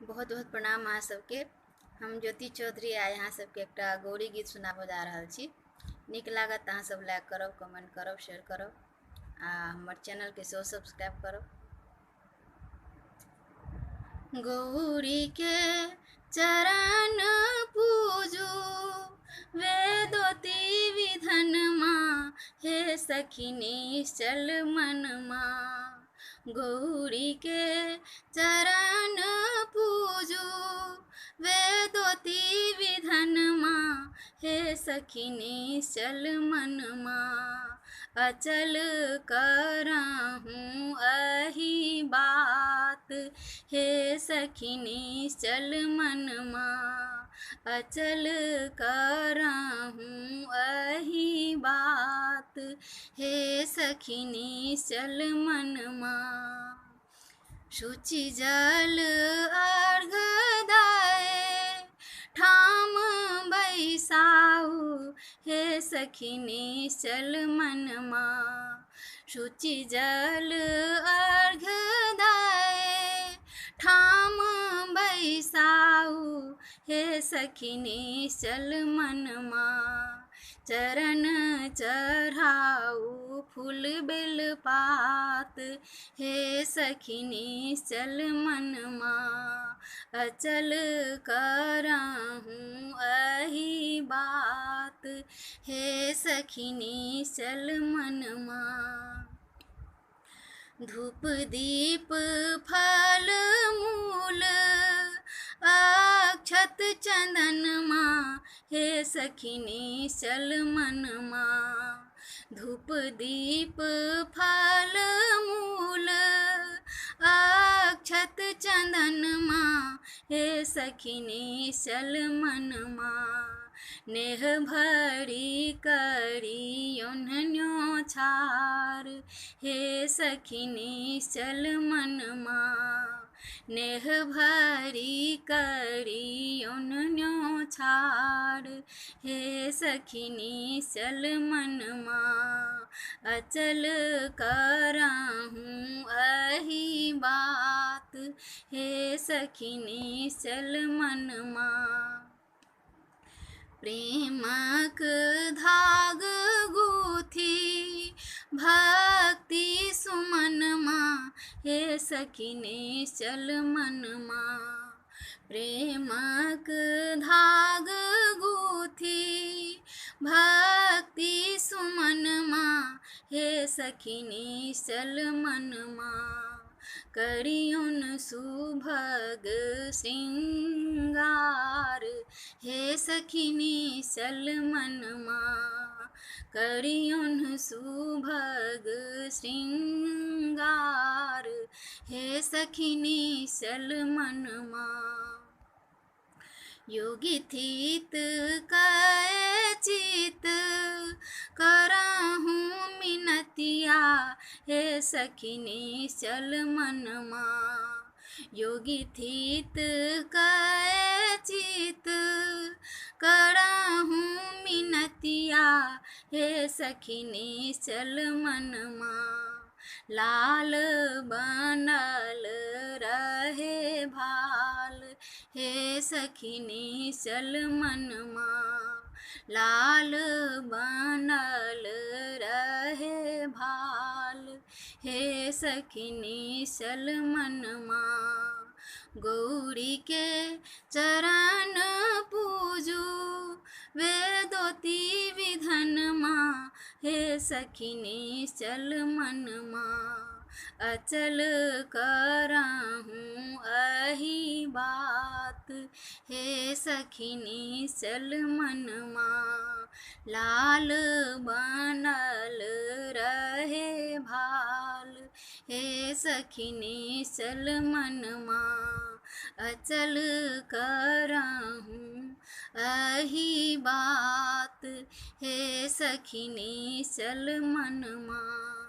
बहुत बहुत प्रणाम अहाँ सबके। हम ज्योति चौधरी आ यहाँ सबके एक गौरी गीत सुनाबऽ जा रहल छी। नीक लागत अहाँ सब लाइक करब, कमेंट करब, शेयर करब आ हमर चैनल के सेहो सब्सक्राइब करब। गौरी के चरण पूजू वेदोती विधन माँ, हे सखी निश्चल मन माँ। गौरी के चरण पूजू वेदोती विधन माँ, हे सखी निश्चल मन माँ। अचल कराहूँ अही बात, हे सखी निश्चल मन माँ। अचल कराहूँ अही बात, हे सखी निश्चल मन माँ। शुचि जल अर्घ दाए ठाम बैसाऊ, हे सखी निश्चल मन माँ। शुचि जल अर्घ दाए ठाम बैसाऊ, हे सखी निश्चल मन माँ। चरण चढ़ाऊ फूल बेल पात, हे सखी निश्चल मन माँ। अचल कराहूँ अही बात, हे सखी निश्चल मन माँ। धूप दीप फल मूल अक्षत चंदन माँ, हे सखी निश्चल मन माँ। धूप दीप फल मूल अक्षत चंदन माँ, हे सखी निश्चल मन माँ। नेह भरी करी ओन्हन्यो छार, हे सखी निश्चल मन माँ। नेह भरी करी ओन्हन्यो छार, हे सखी निश्चल मन माँ। अचल कराहूँ अही बात, हे सखी निश्चल मन माँ। प्रेमक धाग गुथी भक्ति सुमन माँ, हे सखी निश्चल मन माँ। प्रेमक धाग गुथी भक्ति सुमन माँ, हे सखी निश्चल मन माँ। करियुन सुभग श्रृंगार, हे सखी निश्चल मन माँ। करियुन सुभग श्रृंगार, हे सखी निश्चल मन माँ। योगी थीत कए चित कराहूँ मिनतिया, हे सखी निश्चल मन माँ। योगी थीत कए चित कराहूँ मिनतिया, हे सखी निश्चल मन माँ। लाल बनल रहे भाल, हे सखी निश्चल मन माँ। लाल बनल रहे भाल, हे सखी निश्चल मन माँ। गौरी के चरण पूजू वेदोती विधन माँ, हे सखी निश्चल मन माँ। अचल कराहूँ अही बात, हे सखी निश्चल मन माँ। लाल बनल रहे भाल, हे सखी निश्चल मन माँ। अचल कराहूँ अही बात, हे सखी निश्चल मन माँ।